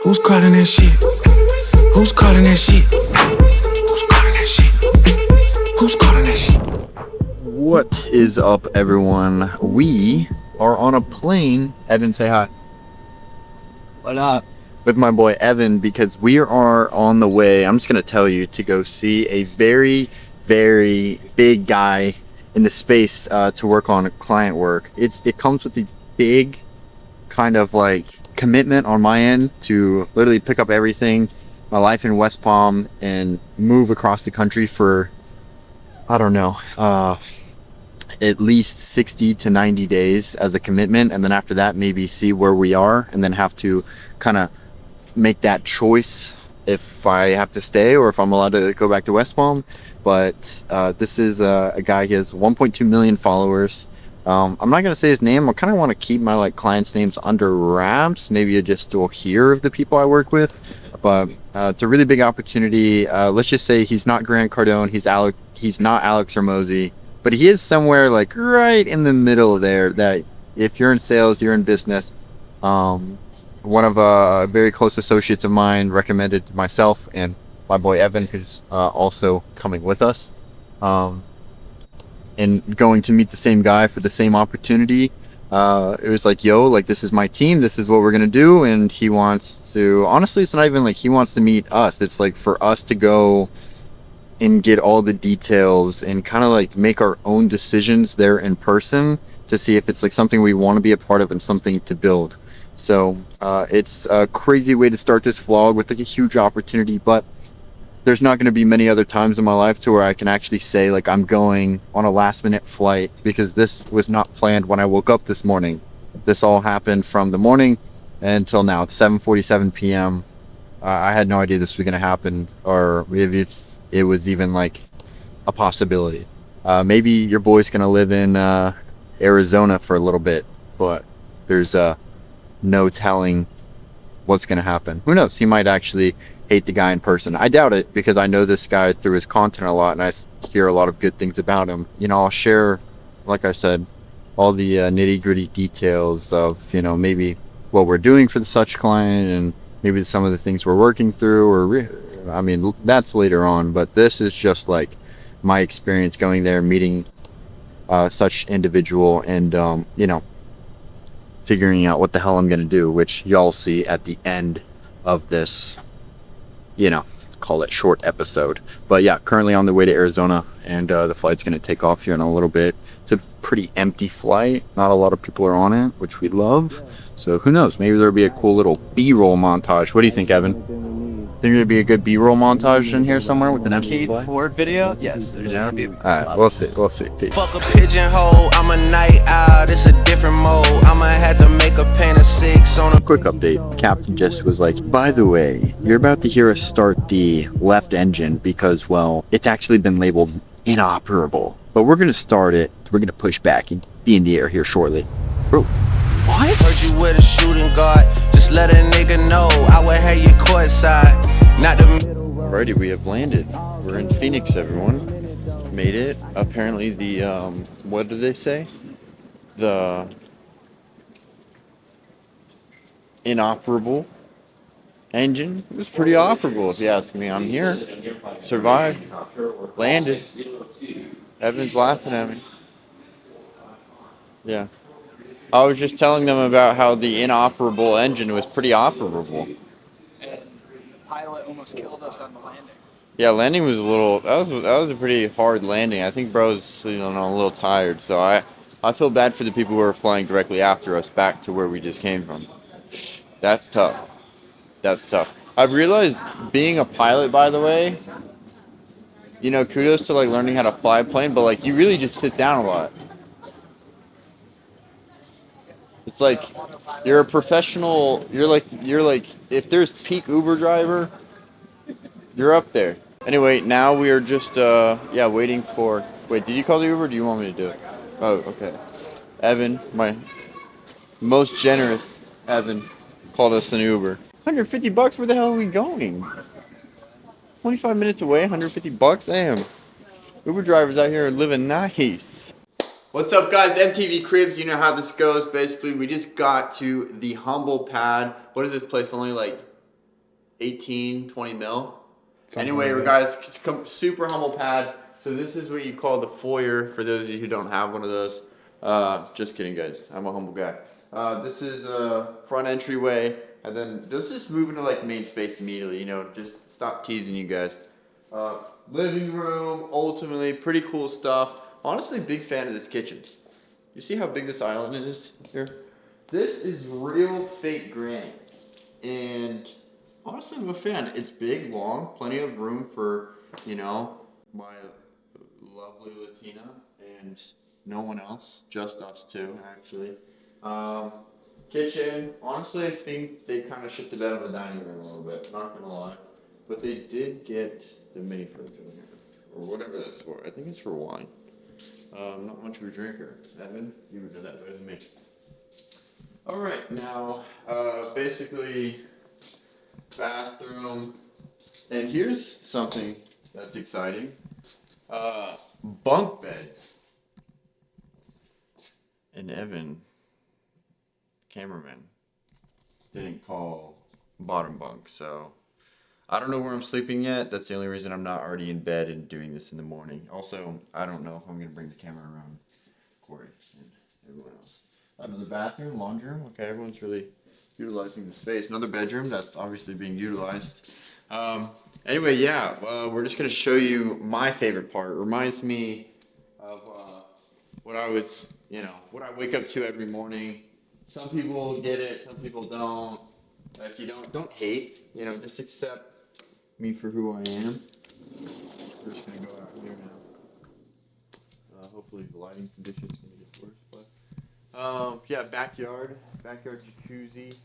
Who's calling that shit? Who's calling that shit? Who's calling that shit? Who's calling that shit? What is up, everyone? We are on a plane. Evan, say hi. What up? With my boy Evan, because we are on the way, I'm just gonna tell you, to go see a very, very big guy in the space to work on client work. It comes with the big kind of like commitment on my end to literally pick up everything, my life in West Palm, and move across the country for, I don't know, at least 60 to 90 days as a commitment, and then after that maybe see where we are, and then have to kind of make that choice if I have to stay or if I'm allowed to go back to West Palm. But this is a guy. He has 1.2 million followers. I'm not gonna say his name. I kind of want to keep my clients' names under wraps. Maybe you just will hear of the people I work with. But it's a really big opportunity. Let's just say he's not Grant Cardone. He's not Alex Hormozy, but he is somewhere like right in the middle there. That if you're in sales, you're in business. One of very close associates of mine recommended myself and my boy Evan, who's also coming with us. And going to meet the same guy for the same opportunity. It was like, yo, like, this is my team, this is what we're gonna do. And he wants to, honestly, it's not even like he wants to meet us. It's like for us to go and get all the details and kind of like make our own decisions there in person to see if it's like something we want to be a part of and something to build. So it's a crazy way to start this vlog with like a huge opportunity, but there's not going to be many other times in my life to where I can actually say like I'm going on a last minute flight, because this was not planned when I woke up this morning. This all happened from the morning until now. It's 7:47 p.m. I had no idea this was going to happen, or if it was even like a possibility. Maybe your boy's going to live in Arizona for a little bit, but there's no telling what's going to happen. Who knows? He might actually hate the guy in person. I doubt it, because I know this guy through his content a lot, and I hear a lot of good things about him. You know, I'll share, like I said, all the nitty-gritty details of, you know, maybe what we're doing for the such client, and maybe some of the things we're working through, or I mean, that's later on. But this is just like my experience going there, meeting such individual, and you know, figuring out what the hell I'm gonna do, which y'all see at the end of this, you know, call it short episode. But yeah, currently on the way to Arizona, and the flight's gonna take off here in a little bit. It's a pretty empty flight, not a lot of people are on it, which we love. So who knows, maybe there'll be a cool little b-roll montage. What do you think, Evan? Think there'd be a good b-roll montage in here somewhere with an empty Cade Ford video? Yes, there's gonna be. Alright, we'll see. Peace. Fuck a pigeonhole, I'm a night owl, it's a different mode. I'ma have to make a pain of 6 on a Quick update. Captain just was like, by the way, you're about to hear us start the left engine because, well, it's actually been labeled inoperable. But we're gonna start it. We're gonna push back and be in the air here shortly. Bro, what? Heard you with a shooting guard, just let a nigga know I would have you courtside, not the middle. Alrighty, we have landed. We're in Phoenix, everyone. Made it. Apparently the, what did they say? The inoperable engine was pretty operable, if you ask me. I'm here. Survived. Landed. Evan's laughing at me. Yeah. I was just telling them about how the inoperable engine was pretty operable. The pilot almost killed us on the landing. Yeah, landing was a little. That was a pretty hard landing. I think bro's, you know, a little tired. So I feel bad for the people who are flying directly after us back to where we just came from. That's tough. That's tough. I've realized being a pilot, by the way, you know, kudos to like learning how to fly a plane, but like you really just sit down a lot. It's like you're a professional. You're like if there's peak Uber driver, you're up there. Anyway, now we are just yeah, waiting for. Wait, did you call the Uber? Or do you want me to do it? Oh, okay. Evan, my most generous Evan, called us an Uber. $150? Where the hell are we going? 25 minutes away, $150? Damn. Uber drivers out here are living nice. What's up, guys? MTV Cribs. You know how this goes. Basically, we just got to the Humble Pad. What is this place? Only like 18, 20 mil. Something Anyway, like guys, it's super humble pad. So this is what you call the foyer for those of you who don't have one of those. Just kidding, guys. I'm a humble guy. This is a front entryway, and then let's just move into like main space immediately. You know, just stop teasing you guys. Living room, ultimately pretty cool stuff. Honestly, big fan of this kitchen. You see how big this island is here? This is real fake granite, and honestly, I'm a fan. It's big, long, plenty of room for, you know, my lovely Latina and no one else, just us two, actually. Kitchen, honestly, I think they kind of shit the bed on the dining room a little bit, not gonna lie. But they did get the mini fridge in here, or whatever that's for. I think it's for wine. Not much of a drinker. Evan, you would know that better than me. All right, now, basically, bathroom, and here's something that's exciting. Bunk beds. And Evan, cameraman, didn't call bottom bunk, so I don't know where I'm sleeping yet. That's the only reason I'm not already in bed and doing this in the morning. Also, I don't know if I'm gonna bring the camera around Cory and everyone else. Another bathroom, laundry room. Okay, everyone's really utilizing the space. Another bedroom that's obviously being utilized. Anyway, yeah, we're just gonna show you my favorite part. It reminds me of what I was, you know, what I wake up to every morning. Some people get it, some people don't. If you don't hate, you know, just accept me for who I am. We're just gonna go out here now. Hopefully the lighting conditions gonna get worse, but yeah, backyard jacuzzi.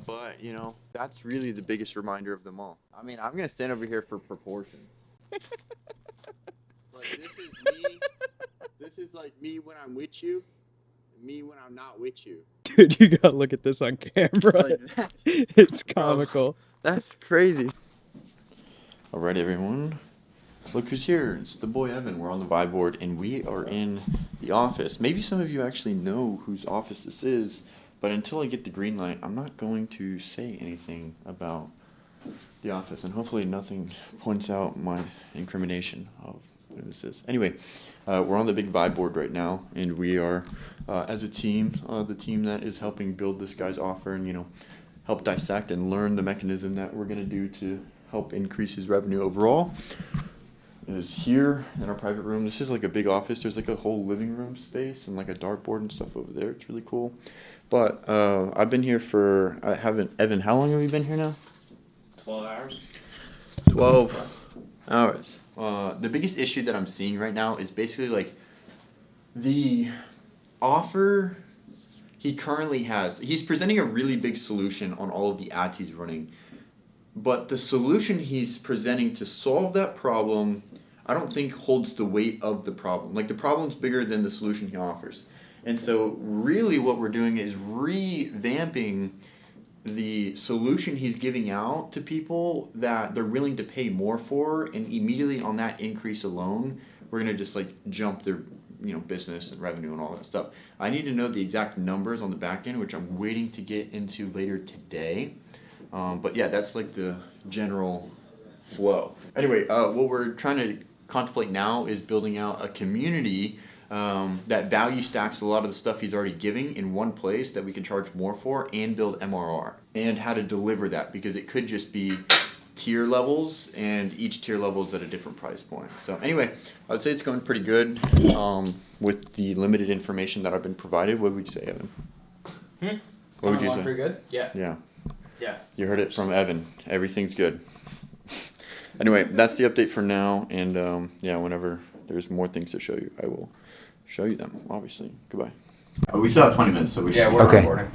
But you know, that's really the biggest reminder of them all. I mean, I'm gonna stand over here for proportion. Like this is me. This is like me when I'm with you, me when I'm not with you. Dude, you gotta look at this on camera. Like that's, It's comical. that's crazy. Alright, everyone. Look who's here. It's the boy Evan. We're on the vibe board, and we are in the office. Maybe some of you actually know whose office this is, but until I get the green light, I'm not going to say anything about the office, and hopefully nothing points out my incrimination of who this is. Anyway, we're on the big vibe board right now, and we are, as a team, the team that is helping build this guy's offer and, you know, help dissect and learn the mechanism that we're going to do to help increase his revenue overall. Is here in our private room. This is like a big office. There's like a whole living room space and like a dartboard and stuff over there. It's really cool. But I've been here for, Evan, how long have you been here now? 12 hours. 12 hours. The biggest issue that I'm seeing right now is basically like the offer he currently has. He's presenting a really big solution on all of the ads he's running. But the solution he's presenting to solve that problem, I don't think holds the weight of the problem. Like the problem's bigger than the solution he offers. And so really what we're doing is revamping the solution he's giving out to people that they're willing to pay more for, and immediately on that increase alone, we're gonna just like jump their, you know, business and revenue and all that stuff. I need to know the exact numbers on the back end, which I'm waiting to get into later today. But yeah, that's like the general flow. Anyway, what we're trying to contemplate now is building out a community that value stacks a lot of the stuff he's already giving in one place that we can charge more for and build MRR, and how to deliver that, because it could just be tier levels and each tier level is at a different price point. So anyway, I'd say it's going pretty good with the limited information that I've been provided. What would you say, Evan? What would you say? Pretty good? Yeah. Yeah. Yeah. You heard it from Evan. Everything's good. Anyway, that's the update for now, and yeah, whenever there's more things to show you, I will show you them, obviously. Goodbye. We still have 20 minutes, so we should. Yeah, we're Okay. recording.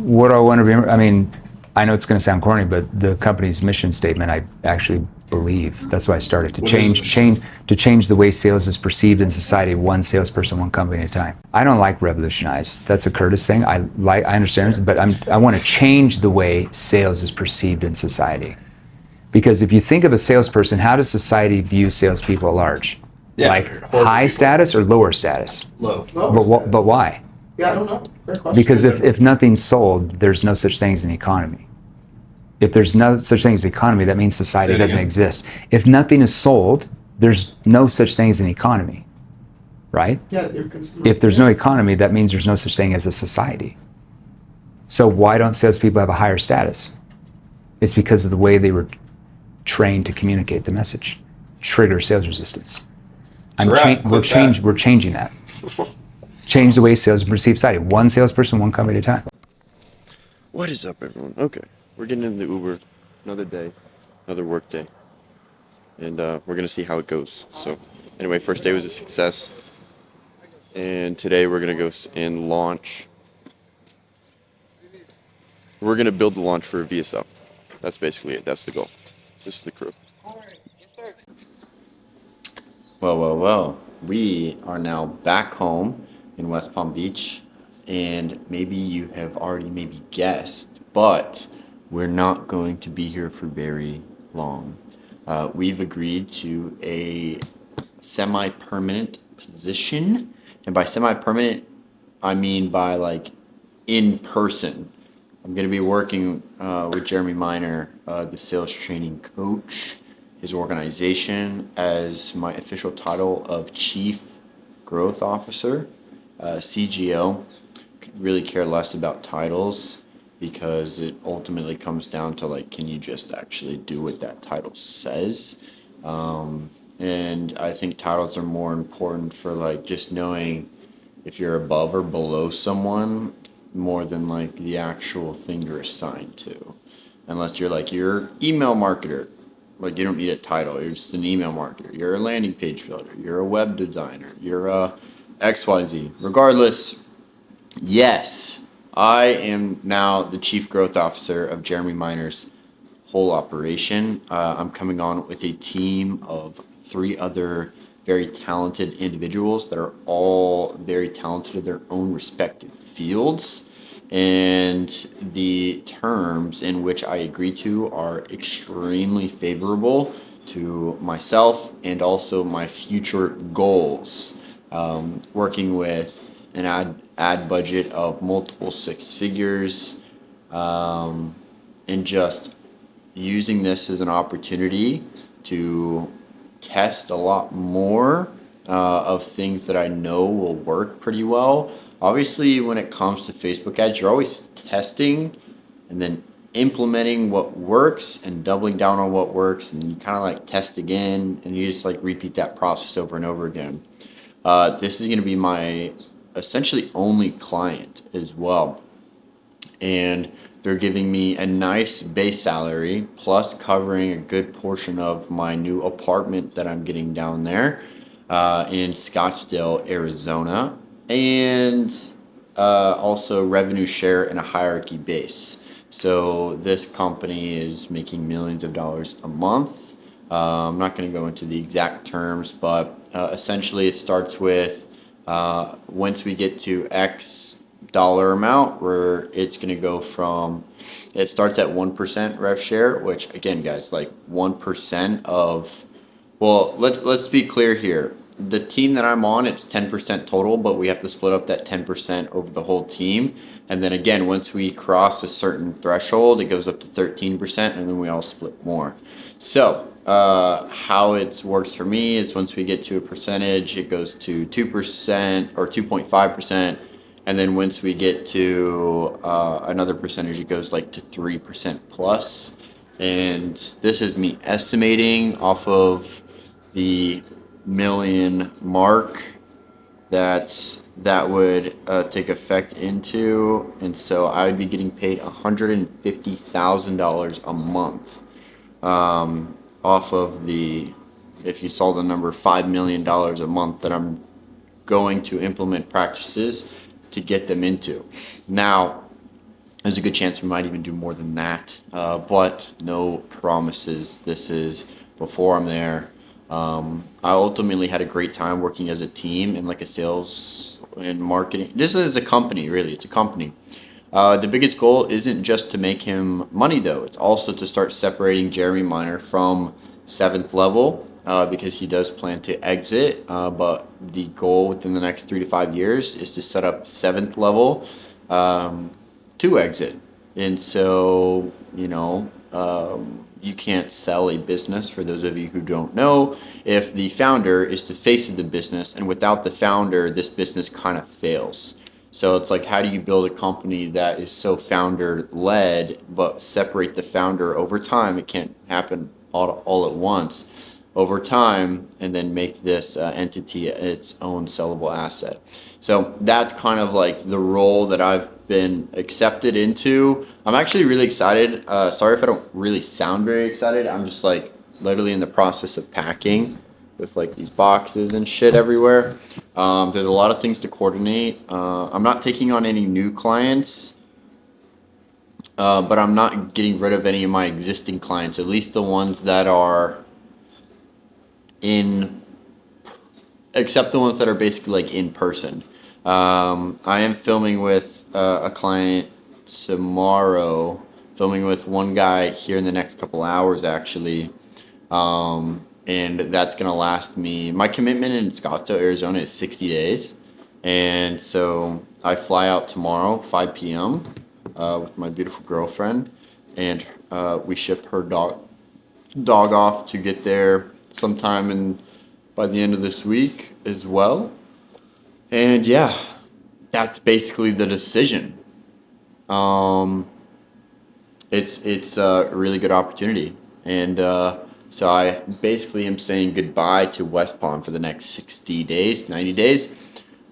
What do I want to remember? I mean, I know it's going to sound corny, but the company's mission statement, I actually believe. That's why I started to change the way sales is perceived in society, one salesperson, one company at a time. I don't like revolutionize. That's a Curtis thing. I understand, but I want to change the way sales is perceived in society. Because if you think of a salesperson, how does society view salespeople at large? Yeah, like high status or lower status? Low. But why? Yeah, I don't know. Fair question. Because if nothing's sold, there's no such thing as an economy. If there's no such thing as economy, that means society doesn't exist. If nothing is sold, there's no such thing as an economy, right? Yeah, If there's no economy, that means there's no such thing as a society. So why don't salespeople have a higher status? It's because of the way they were trained to communicate the message, trigger sales resistance. We're changing that. Change the way sales perceive society. One salesperson, one company at a time. What is up, everyone? Okay, we're getting in the Uber. Another day, another work day, and we're gonna see how it goes. So, anyway, first day was a success, and today we're gonna go and launch. We're gonna build the launch for a VSL. That's basically it. That's the goal. This is the crew. Well. We are now back home in West Palm Beach, and maybe you have already guessed, but we're not going to be here for very long. We've agreed to a semi-permanent position, and by semi-permanent, I mean by like in person. I'm going to be working with Jeremy Miner, the sales training coach, his organization, as my official title of Chief Growth Officer, CGO. Could really care less about titles because it ultimately comes down to like, can you just actually do what that title says? And I think titles are more important for like just knowing if you're above or below someone more than like the actual thing you're assigned to. Unless you're like, you're email marketer, like you don't need a title, you're just an email marketer. You're a landing page builder, you're a web designer, you're a XYZ. Regardless, yes, I am now the Chief Growth Officer of Jeremy Miner's whole operation. I'm coming on with a team of 3 other very talented individuals that are all very talented in their own respective fields, and the terms in which I agree to are extremely favorable to myself and also my future goals. Working with an ad budget of multiple 6 figures, and just using this as an opportunity to test a lot more of things that I know will work pretty well. Obviously, when it comes to Facebook ads, you're always testing and then implementing what works and doubling down on what works, and you kind of like test again, and you just like repeat that process over and over again. This is going to be my essentially only client as well, and they're giving me a nice base salary plus covering a good portion of my new apartment that I'm getting down there in Scottsdale, Arizona, and also revenue share and a hierarchy base. So this company is making millions of dollars a month. I'm not going to go into the exact terms, but essentially it starts with once we get to X dollar amount, where it's going to go from, it starts at 1% rev share, which again, guys, like 1% of, well, let's be clear here. The team that I'm on, it's 10% total, but we have to split up that 10% over the whole team. And then again, once we cross a certain threshold, it goes up to 13%, and then we all split more. So how it works for me is once we get to a percentage, it goes to 2% or 2.5%. And then once we get to another percentage, it goes like to 3% plus. And this is me estimating off of the million mark that would take effect into. And so I would be getting paid $150,000 a month off of the, if you saw the number, $5 million a month that I'm going to implement practices to get them into. Now, there's a good chance we might even do more than that, but no promises. This is before I'm there. I ultimately had a great time working as a team in like a sales and marketing. This is a company, really. It's a company. The biggest goal isn't just to make him money, though. It's also to start separating Jeremy Miner from 7th level, because he does plan to exit, but the goal within the next 3 to 5 years is to set up 7th level to exit. And so, you can't sell a business, for those of you who don't know, if the founder is the face of the business, and without the founder, this business kind of fails. So it's like, how do you build a company that is so founder led, but separate the founder over time? It can't happen all at once, over time, and then make this entity its own sellable asset. So that's kind of like the role that I've been accepted into. I'm actually really excited. Sorry if I don't really sound very excited. I'm just like literally in the process of packing with like these boxes and shit everywhere. There's a lot of things to coordinate. I'm not taking on any new clients, but I'm not getting rid of any of my existing clients, at least the ones that are except the ones that are basically like in person. I am filming with a client tomorrow, filming with one guy here in the next couple hours actually. And that's gonna last me. My commitment in Scottsdale, Arizona is 60 days. And so I fly out tomorrow, 5 p.m., with my beautiful girlfriend, and we ship her dog off to get there sometime by the end of this week as well. And yeah, that's basically the decision. It's a really good opportunity, and so I basically am saying goodbye to West Palm for the next 60 days, 90 days.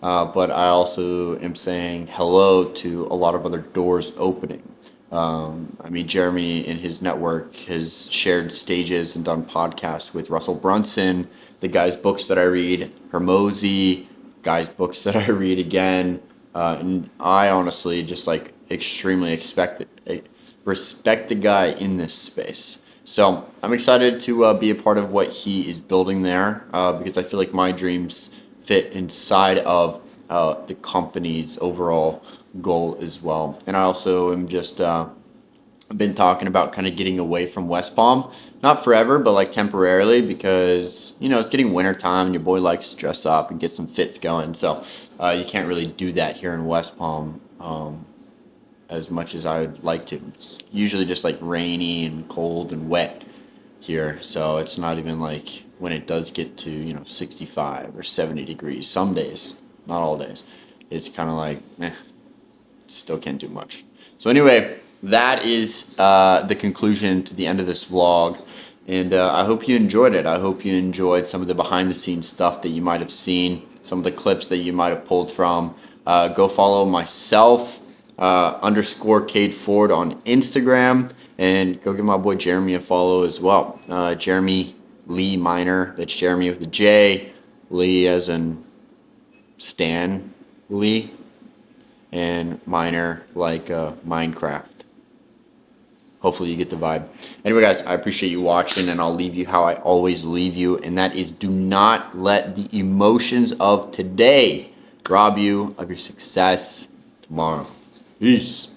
But I also am saying hello to a lot of other doors opening. Jeremy in his network has shared stages and done podcasts with Russell Brunson, the guy's books that I read, Hermosi, guy's books that I read again. And I honestly just like extremely respect the guy in this space. So I'm excited to be a part of what he is building there, because I feel like my dreams fit inside of the company's overall goal as well. And I also am just been talking about kind of getting away from West Palm, not forever, but like temporarily, because it's getting winter time and your boy likes to dress up and get some fits going. So you can't really do that here in West Palm as much as I would like to. It's usually just like rainy and cold and wet here, so it's not even like when it does get to 65 or 70 degrees some days, not all days, it's kind of like still can't do much. So anyway, that is the conclusion to the end of this vlog, and I hope you enjoyed it. I hope you enjoyed some of the behind the scenes stuff that you might have seen, some of the clips that you might have pulled from. Go follow myself _ Cade Ford on Instagram, and go give my boy Jeremy a follow as well. Jeremy Lee Minor, that's Jeremy with a J, Lee as in Stan Lee, and Minor like Minecraft. Hopefully you get the vibe. Anyway guys, I appreciate you watching, and I'll leave you how I always leave you, and that is, do not let the emotions of today rob you of your success tomorrow. Peace.